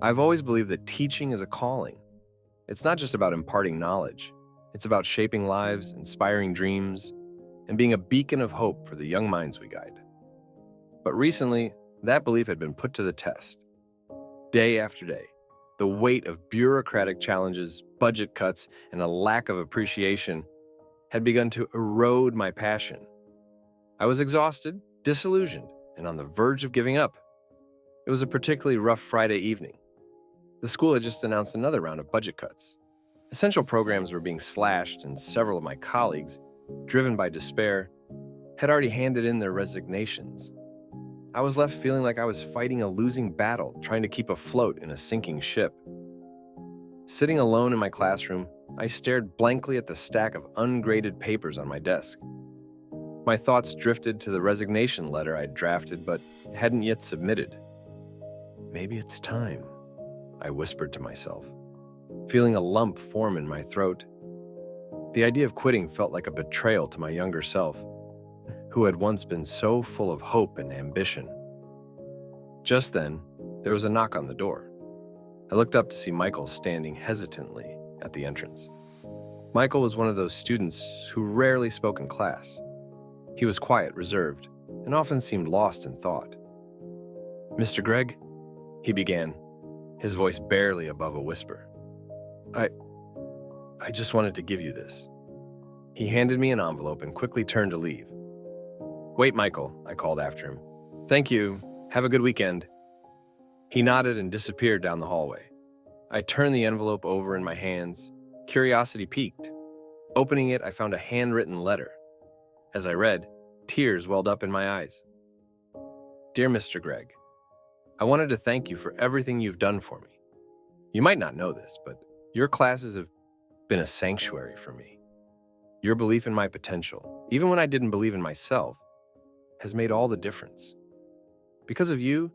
I've always believed that teaching is a calling. It's not just about imparting knowledge, it's about shaping lives, inspiring dreams, and being a beacon of hope for the young minds we guide. But recently, that belief had been put to the test. Day after day, the weight of bureaucratic challenges, budget cuts, and a lack of appreciation had begun to erode my passion. I was exhausted, disillusioned, and on the verge of giving up. It was a particularly rough Friday evening. The school had just announced another round of budget cuts. Essential programs were being slashed, and several of my colleagues, driven by despair, had already handed in their resignations. I was left feeling like I was fighting a losing battle, trying to keep afloat in a sinking ship. Sitting alone in my classroom, I stared blankly at the stack of ungraded papers on my desk. My thoughts drifted to the resignation letter I'd drafted but hadn't yet submitted. Maybe it's time, I whispered to myself, feeling a lump form in my throat. The idea of quitting felt like a betrayal to my younger self, who had once been so full of hope and ambition. Just then, there was a knock on the door. I looked up to see Michael standing hesitantly at the entrance. Michael was one of those students who rarely spoke in class. He was quiet, reserved, and often seemed lost in thought. "Mr. Gregg," he began, his voice barely above a whisper. I just wanted to give you this." He handed me an envelope and quickly turned to leave. "Wait, Michael," I called after him. "Thank you. Have a good weekend." He nodded and disappeared down the hallway. I turned the envelope over in my hands, curiosity piqued. Opening it, I found a handwritten letter. As I read, tears welled up in my eyes. "Dear Mr. Gregg, I wanted to thank you for everything you've done for me. You might not know this, but your classes have been a sanctuary for me. Your belief in my potential, even when I didn't believe in myself, has made all the difference. Because of you,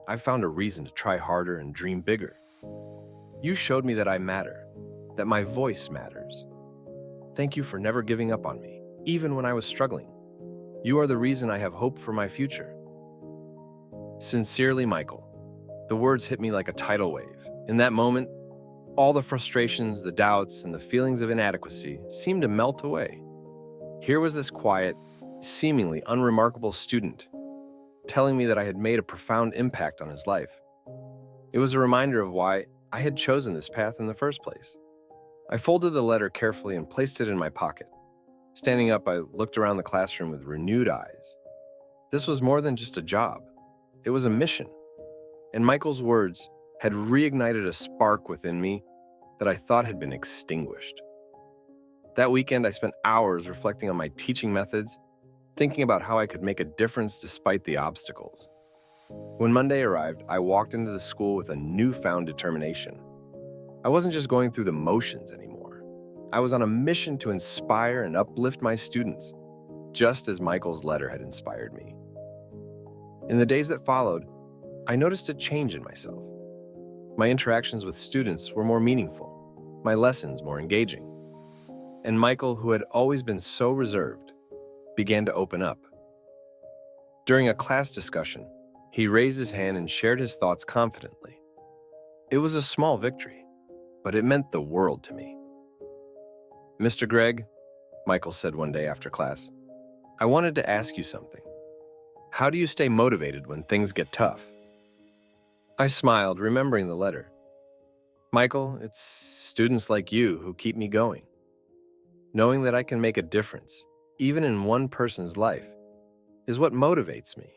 I've found a reason to try harder and dream bigger. You showed me that I matter, that my voice matters. Thank you for never giving up on me, even when I was struggling. You are the reason I have hope for my future. Sincerely, Michael." The words hit me like a tidal wave. In that moment, all the frustrations, the doubts, and the feelings of inadequacy seemed to melt away. Here was this quiet, seemingly unremarkable student telling me that I had made a profound impact on his life. It was a reminder of why I had chosen this path in the first place. I folded the letter carefully and placed it in my pocket. Standing up, I looked around the classroom with renewed eyes. This was more than just a job. It was a mission. And Michael's words had reignited a spark within me that I thought had been extinguished. That weekend, I spent hours reflecting on my teaching methods, thinking about how I could make a difference despite the obstacles. When Monday arrived, I walked into the school with a newfound determination. I wasn't just going through the motions anymore. I was on a mission to inspire and uplift my students, just as Michael's letter had inspired me. In the days that followed, I noticed a change in myself. My interactions with students were more meaningful, my lessons more engaging. And Michael, who had always been so reserved, began to open up. During a class discussion, he raised his hand and shared his thoughts confidently. It was a small victory, but it meant the world to me. "Mr. Gregg," Michael said one day after class, "I wanted to ask you something. How do you stay motivated when things get tough?" I smiled, remembering the letter. "Michael, it's students like you who keep me going. Knowing that I can make a difference, even in one person's life, is what motivates me.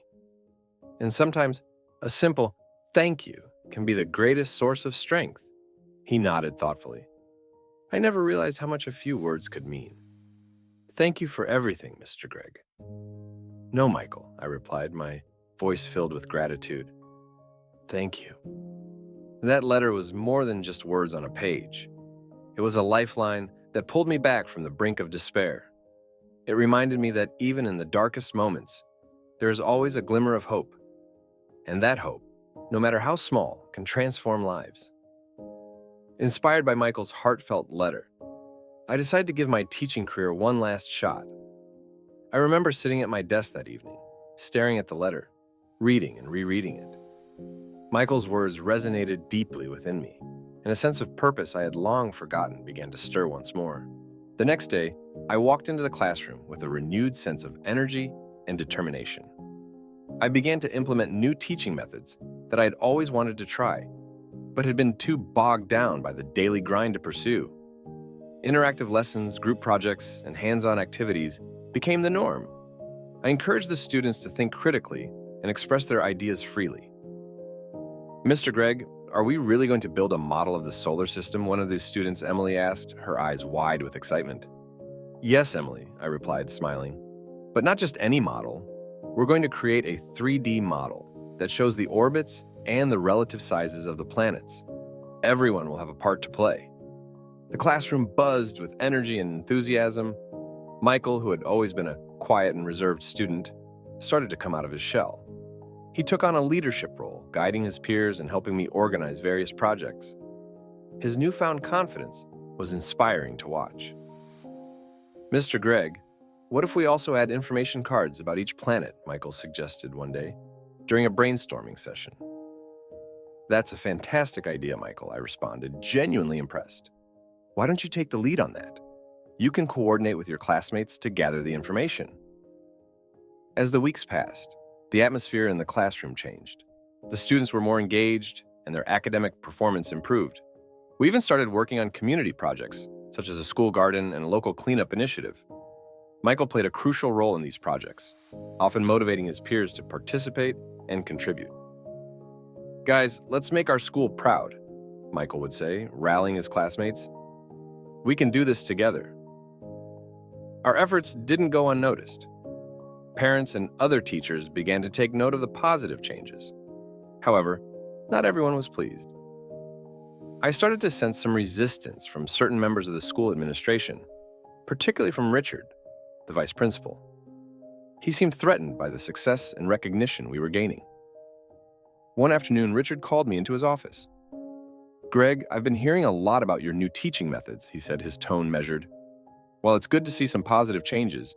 And sometimes a simple thank you can be the greatest source of strength." He nodded thoughtfully. I never realized how much a few words could mean. "Thank you for everything, Mr. Gregg." "No, Michael," I replied, my voice filled with gratitude. "Thank you." That letter was more than just words on a page. It was a lifeline that pulled me back from the brink of despair. It reminded me that even in the darkest moments, there is always a glimmer of hope. And that hope, no matter how small, can transform lives. Inspired by Michael's heartfelt letter, I decided to give my teaching career one last shot. I remember sitting at my desk that evening, staring at the letter, reading and rereading it. Michael's words resonated deeply within me, and a sense of purpose I had long forgotten began to stir once more. The next day, I walked into the classroom with a renewed sense of energy and determination. I began to implement new teaching methods that I had always wanted to try, but had been too bogged down by the daily grind to pursue. Interactive lessons, group projects, and hands-on activities became the norm. I encouraged the students to think critically and express their ideas freely. "Mr. Gregg, are we really going to build a model of the solar system?" one of the students, Emily, asked, her eyes wide with excitement. "Yes, Emily," I replied, smiling. "But not just any model. We're going to create a 3D model that shows the orbits and the relative sizes of the planets. Everyone will have a part to play." The classroom buzzed with energy and enthusiasm. Michael, who had always been a quiet and reserved student, started to come out of his shell. He took on a leadership role, guiding his peers and helping me organize various projects. His newfound confidence was inspiring to watch. "Mr. Gregg, what if we also add information cards about each planet?" Michael suggested one day during a brainstorming session. "That's a fantastic idea, Michael," I responded, genuinely impressed. "Why don't you take the lead on that? You can coordinate with your classmates to gather the information." As the weeks passed, the atmosphere in the classroom changed. The students were more engaged, and their academic performance improved. We even started working on community projects, such as a school garden and a local cleanup initiative. Michael played a crucial role in these projects, often motivating his peers to participate and contribute. "Guys, let's make our school proud," Michael would say, rallying his classmates. "We can do this together." Our efforts didn't go unnoticed. Parents and other teachers began to take note of the positive changes. However, not everyone was pleased. I started to sense some resistance from certain members of the school administration, particularly from Richard, the vice principal. He seemed threatened by the success and recognition we were gaining. One afternoon, Richard called me into his office. "Greg, I've been hearing a lot about your new teaching methods," he said, his tone measured. "While it's good to see some positive changes,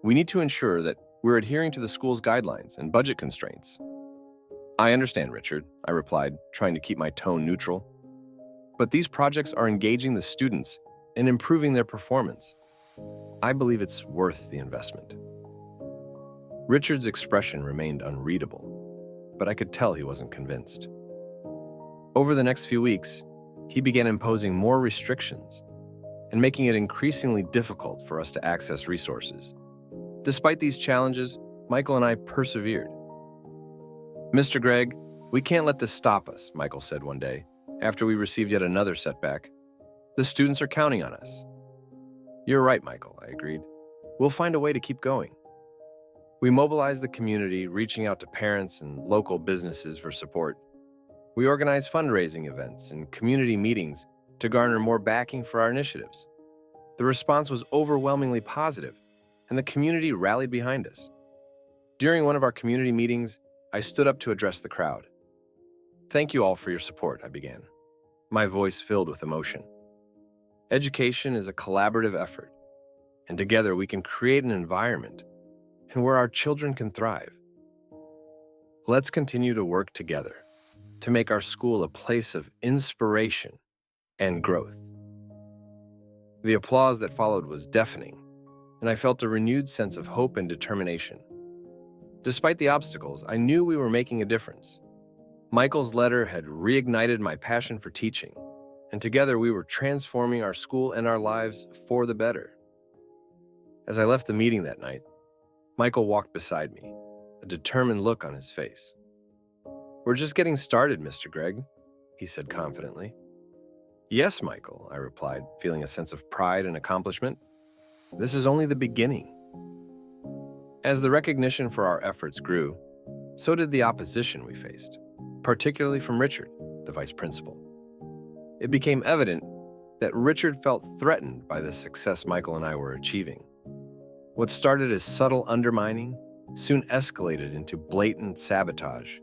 we need to ensure that we're adhering to the school's guidelines and budget constraints." "I understand, Richard," I replied, trying to keep my tone neutral. "But these projects are engaging the students and improving their performance. I believe it's worth the investment." Richard's expression remained unreadable, but I could tell he wasn't convinced. Over the next few weeks, he began imposing more restrictions and making it increasingly difficult for us to access resources. Despite these challenges, Michael and I persevered. "Mr. Gregg, we can't let this stop us," Michael said one day, after we received yet another setback. "The students are counting on us." "You're right, Michael," I agreed. "We'll find a way to keep going." We mobilized the community, reaching out to parents and local businesses for support. We organized fundraising events and community meetings to garner more backing for our initiatives. The response was overwhelmingly positive, and the community rallied behind us. During one of our community meetings, I stood up to address the crowd. "Thank you all for your support," I began, my voice filled with emotion. "Education is a collaborative effort, and together we can create an environment where our children can thrive. Let's continue to work together to make our school a place of inspiration and growth." The applause that followed was deafening, and I felt a renewed sense of hope and determination. Despite the obstacles, I knew we were making a difference. Michael's letter had reignited my passion for teaching, and together we were transforming our school and our lives for the better. As I left the meeting that night, Michael walked beside me, a determined look on his face. "We're just getting started, Mr. Gregg," he said confidently. "Yes, Michael," I replied, feeling a sense of pride and accomplishment. "This is only the beginning." As the recognition for our efforts grew, so did the opposition we faced, particularly from Richard, the vice principal. It became evident that Richard felt threatened by the success Michael and I were achieving. What started as subtle undermining soon escalated into blatant sabotage.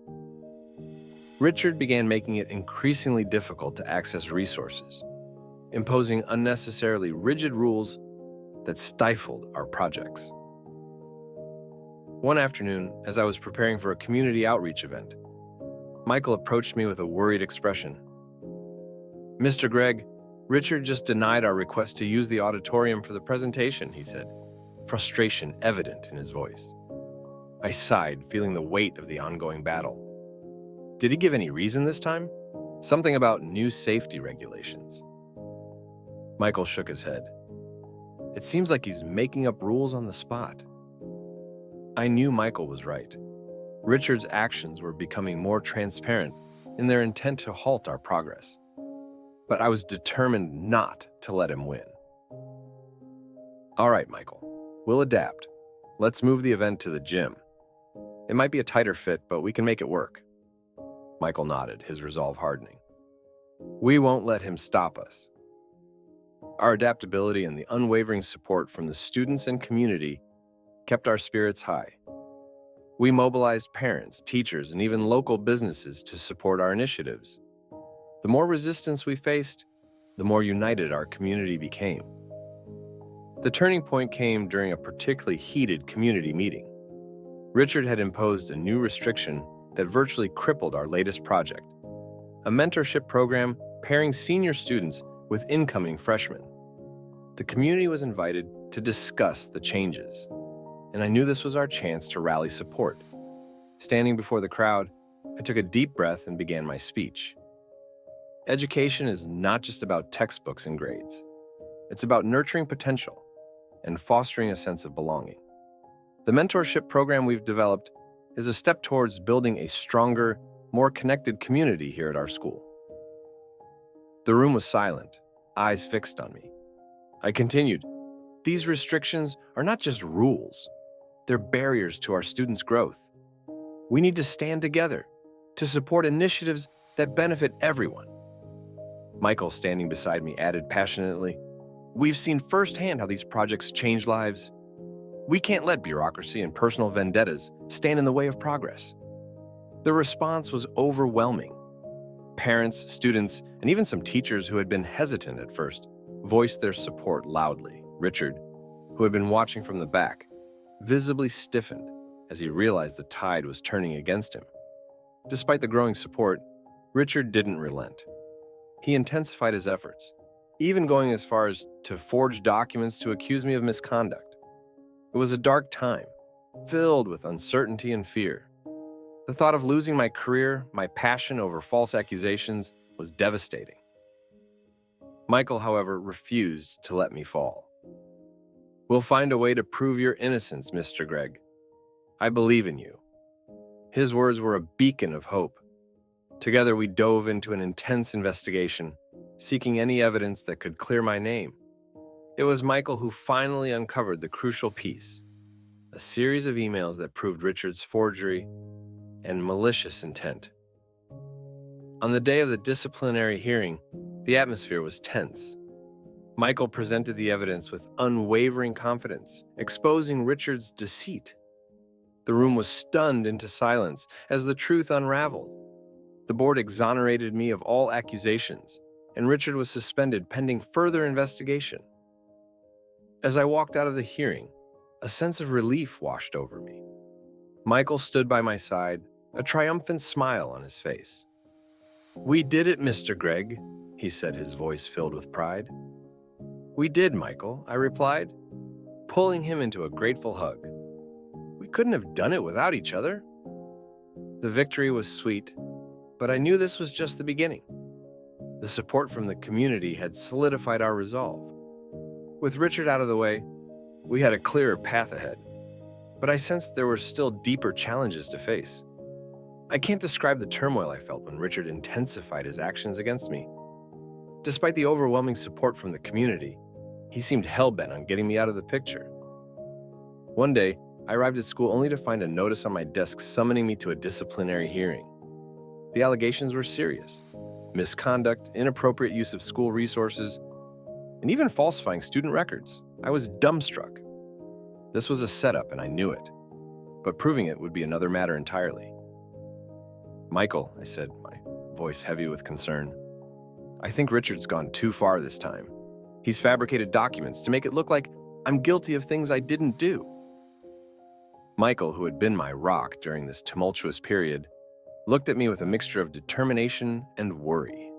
Richard began making it increasingly difficult to access resources, imposing unnecessarily rigid rules that stifled our projects. One afternoon, as I was preparing for a community outreach event, Michael approached me with a worried expression. "Mr. Gregg, Richard just denied our request to use the auditorium for the presentation," he said, frustration evident in his voice. I sighed, feeling the weight of the ongoing battle. Did he give any reason this time? Something about new safety regulations. Michael shook his head. It seems like he's making up rules on the spot. I knew Michael was right. Richard's actions were becoming more transparent in their intent to halt our progress. But I was determined not to let him win. All right, Michael, we'll adapt. Let's move the event to the gym. It might be a tighter fit, but we can make it work. Michael nodded, his resolve hardening. We won't let him stop us. Our adaptability and the unwavering support from the students and community kept our spirits high. We mobilized parents, teachers, and even local businesses to support our initiatives. The more resistance we faced, the more united our community became. The turning point came during a particularly heated community meeting. Richard had imposed a new restriction that virtually crippled our latest project, a mentorship program pairing senior students with incoming freshmen. The community was invited to discuss the changes, and I knew this was our chance to rally support. Standing before the crowd, I took a deep breath and began my speech. Education is not just about textbooks and grades. It's about nurturing potential and fostering a sense of belonging. The mentorship program we've developed is a step towards building a stronger, more connected community here at our school. The room was silent, eyes fixed on me. I continued, these restrictions are not just rules. They're barriers to our students' growth. We need to stand together to support initiatives that benefit everyone. Michael, standing beside me, added passionately, we've seen firsthand how these projects change lives. We can't let bureaucracy and personal vendettas stand in the way of progress. The response was overwhelming. Parents, students, and even some teachers who had been hesitant at first voiced their support loudly. Richard, who had been watching from the back, visibly stiffened as he realized the tide was turning against him. Despite the growing support, Richard didn't relent. He intensified his efforts, even going as far as to forge documents to accuse me of misconduct. It was a dark time, filled with uncertainty and fear. The thought of losing my career, my passion over false accusations, was devastating. Michael, however, refused to let me fall. We'll find a way to prove your innocence, Mr. Gregg. I believe in you. His words were a beacon of hope. Together, we dove into an intense investigation, seeking any evidence that could clear my name. It was Michael who finally uncovered the crucial piece, a series of emails that proved Richard's forgery and malicious intent. On the day of the disciplinary hearing, the atmosphere was tense. Michael presented the evidence with unwavering confidence, exposing Richard's deceit. The room was stunned into silence as the truth unraveled. The board exonerated me of all accusations, and Richard was suspended pending further investigation. As I walked out of the hearing, a sense of relief washed over me. Michael stood by my side, a triumphant smile on his face. We did it, Mr. Gregg, he said, his voice filled with pride. We did, Michael, I replied, pulling him into a grateful hug. We couldn't have done it without each other. The victory was sweet, but I knew this was just the beginning. The support from the community had solidified our resolve. With Richard out of the way, we had a clearer path ahead, but I sensed there were still deeper challenges to face. I can't describe the turmoil I felt when Richard intensified his actions against me. Despite the overwhelming support from the community, he seemed hell-bent on getting me out of the picture. One day, I arrived at school only to find a notice on my desk summoning me to a disciplinary hearing. The allegations were serious: misconduct, inappropriate use of school resources, and even falsifying student records. I was dumbstruck. This was a setup, and I knew it, but proving it would be another matter entirely. Michael, I said, my voice heavy with concern, I think Richard's gone too far this time. He's fabricated documents to make it look like I'm guilty of things I didn't do. Michael, who had been my rock during this tumultuous period, looked at me with a mixture of determination and worry.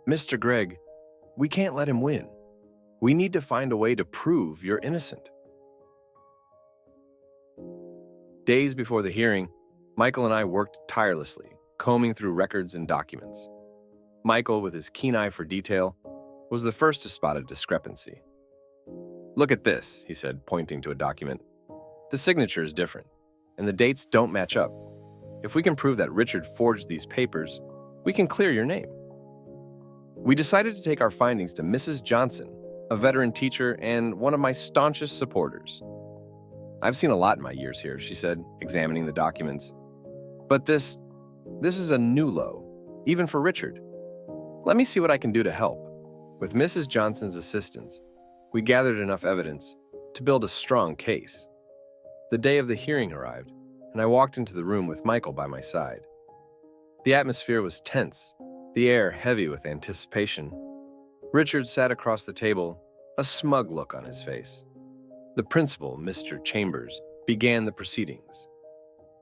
"Mr. Gregg, we can't let him win. We need to find a way to prove you're innocent." Days before the hearing, Michael and I worked tirelessly, combing through records and documents. Michael, with his keen eye for detail, was the first to spot a discrepancy. "Look at this," he said, pointing to a document. "The signature is different, and the dates don't match up. If we can prove that Richard forged these papers, we can clear your name." We decided to take our findings to Mrs. Johnson, a veteran teacher and one of my staunchest supporters. "I've seen a lot in my years here," she said, examining the documents. "But this is a new low, even for Richard. Let me see what I can do to help." With Mrs. Johnson's assistance, we gathered enough evidence to build a strong case. The day of the hearing arrived, and I walked into the room with Michael by my side. The atmosphere was tense, the air heavy with anticipation. Richard sat across the table, a smug look on his face. The principal, Mr. Chambers, began the proceedings.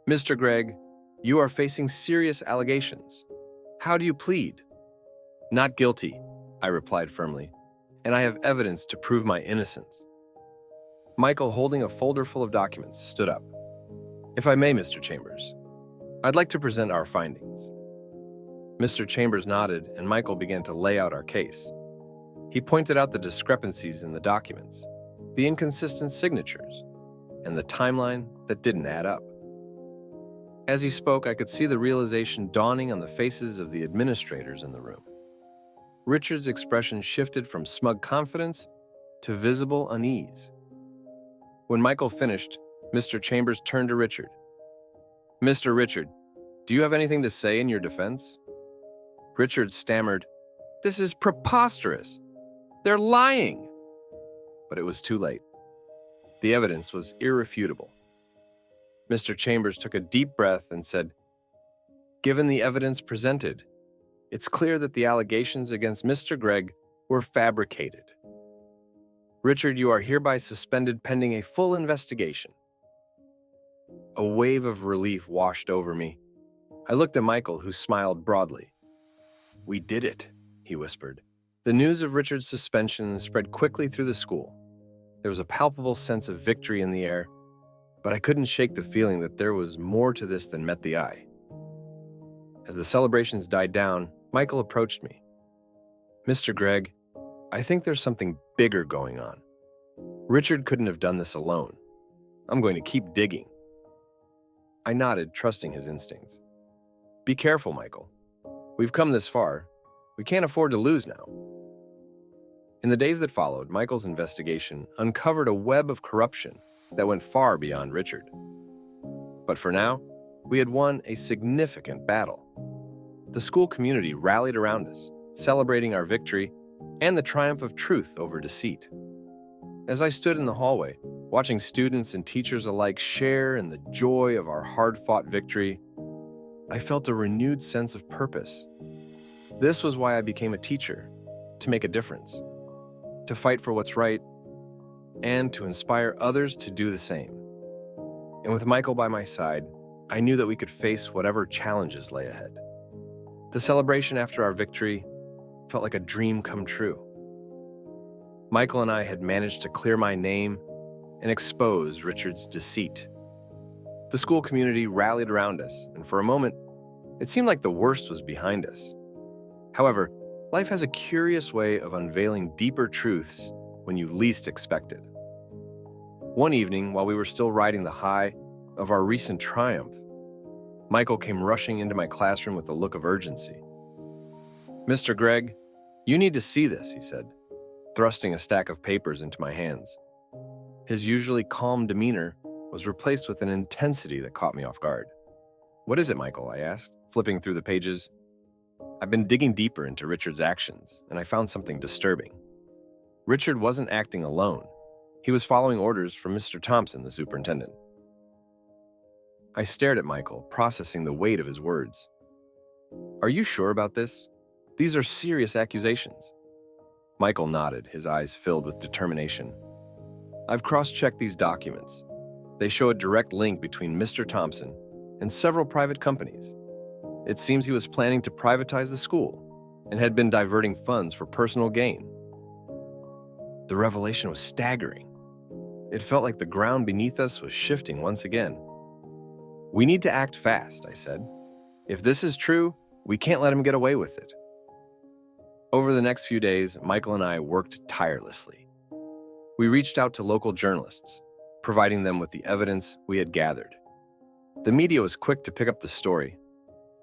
"Mr. Gregg, you are facing serious allegations. How do you plead?" "Not guilty," I replied firmly, "and I have evidence to prove my innocence." Michael, holding a folder full of documents, stood up. "If I may, Mr. Chambers, I'd like to present our findings." Mr. Chambers nodded, and Michael began to lay out our case. He pointed out the discrepancies in the documents, the inconsistent signatures, and the timeline that didn't add up. As he spoke, I could see the realization dawning on the faces of the administrators in the room. Richard's expression shifted from smug confidence to visible unease. When Michael finished, Mr. Chambers turned to Richard. "Mr. Richard, do you have anything to say in your defense?" Richard stammered, "This is preposterous. They're lying." But it was too late. The evidence was irrefutable. Mr. Chambers took a deep breath and said, "Given the evidence presented, it's clear that the allegations against Mr. Gregg were fabricated. Richard, you are hereby suspended pending a full investigation." A wave of relief washed over me. I looked at Michael, who smiled broadly. "We did it," he whispered. The news of Richard's suspension spread quickly through the school. There was a palpable sense of victory in the air, but I couldn't shake the feeling that there was more to this than met the eye. As the celebrations died down, Michael approached me. "Mr. Gregg, I think there's something bigger going on. Richard couldn't have done this alone. I'm going to keep digging." I nodded, trusting his instincts. "Be careful, Michael. We've come this far. We can't afford to lose now." In the days that followed, Michael's investigation uncovered a web of corruption that went far beyond Richard. But for now, we had won a significant battle. The school community rallied around us, celebrating our victory and the triumph of truth over deceit. As I stood in the hallway, watching students and teachers alike share in the joy of our hard-fought victory, I felt a renewed sense of purpose. This was why I became a teacher, to make a difference, to fight for what's right, and to inspire others to do the same. And with Michael by my side, I knew that we could face whatever challenges lay ahead. The celebration after our victory felt like a dream come true. Michael and I had managed to clear my name and expose Richard's deceit. The school community rallied around us, and for a moment, it seemed like the worst was behind us. However, life has a curious way of unveiling deeper truths when you least expect it. One evening, while we were still riding the high of our recent triumph, Michael came rushing into my classroom with a look of urgency. "Mr. Gregg, you need to see this," he said, thrusting a stack of papers into my hands. His usually calm demeanor was replaced with an intensity that caught me off guard. "What is it, Michael?" I asked, flipping through the pages. "I've been digging deeper into Richard's actions, and I found something disturbing. Richard wasn't acting alone. He was following orders from Mr. Thompson, the superintendent." I stared at Michael, processing the weight of his words. "Are you sure about this? These are serious accusations." Michael nodded, his eyes filled with determination. "I've cross-checked these documents. They show a direct link between Mr. Thompson and several private companies. It seems he was planning to privatize the school and had been diverting funds for personal gain. The revelation was staggering. It felt like the ground beneath us was shifting once again. "We need to act fast," I said. "If this is true, we can't let him get away with it." Over the next few days, Michael and I worked tirelessly. We reached out to local journalists, providing them with the evidence we had gathered. The media was quick to pick up the story,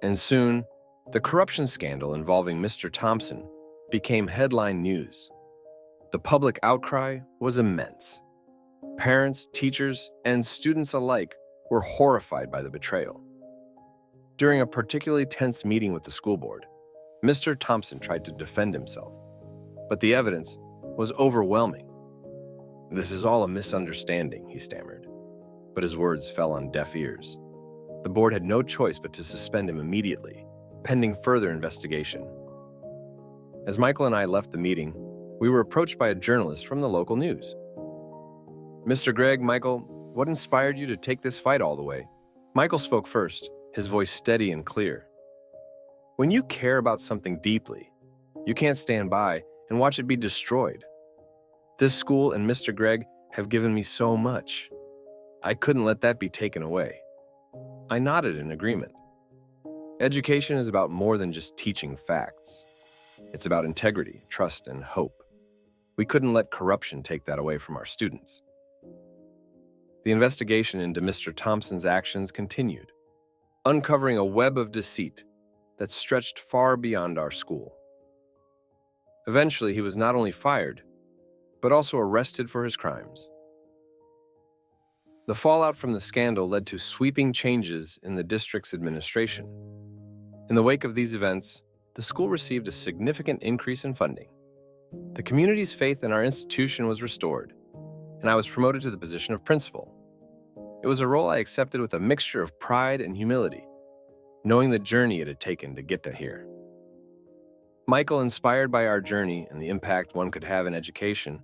and soon, the corruption scandal involving Mr. Thompson became headline news. The public outcry was immense. Parents, teachers, and students alike were horrified by the betrayal. During a particularly tense meeting with the school board, Mr. Thompson tried to defend himself, but the evidence was overwhelming. "This is all a misunderstanding," he stammered, but his words fell on deaf ears. The board had no choice but to suspend him immediately, pending further investigation. As Michael and I left the meeting, we were approached by a journalist from the local news. "Mr. Gregg, Michael, what inspired you to take this fight all the way?" Michael spoke first, his voice steady and clear. "When you care about something deeply, you can't stand by and watch it be destroyed. This school and Mr. Gregg have given me so much. I couldn't let that be taken away." I nodded in agreement. Education is about more than just teaching facts. It's about integrity, trust, and hope. We couldn't let corruption take that away from our students. The investigation into Mr. Thompson's actions continued, uncovering a web of deceit that stretched far beyond our school. Eventually, he was not only fired, but also arrested for his crimes. The fallout from the scandal led to sweeping changes in the district's administration. In the wake of these events, the school received a significant increase in funding. The community's faith in our institution was restored, and I was promoted to the position of principal. It was a role I accepted with a mixture of pride and humility, knowing the journey it had taken to get to here. Michael, inspired by our journey and the impact one could have in education,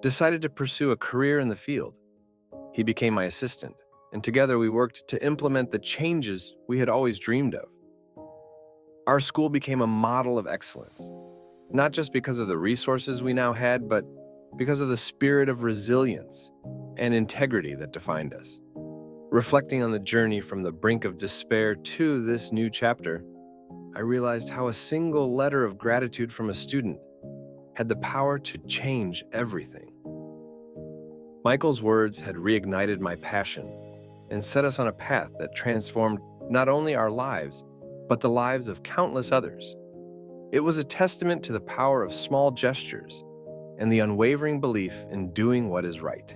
decided to pursue a career in the field. He became my assistant, and together we worked to implement the changes we had always dreamed of. Our school became a model of excellence, not just because of the resources we now had, but because of the spirit of resilience and integrity that defined us. Reflecting on the journey from the brink of despair to this new chapter, I realized how a single letter of gratitude from a student had the power to change everything. Michael's words had reignited my passion and set us on a path that transformed not only our lives, but the lives of countless others. It was a testament to the power of small gestures and the unwavering belief in doing what is right.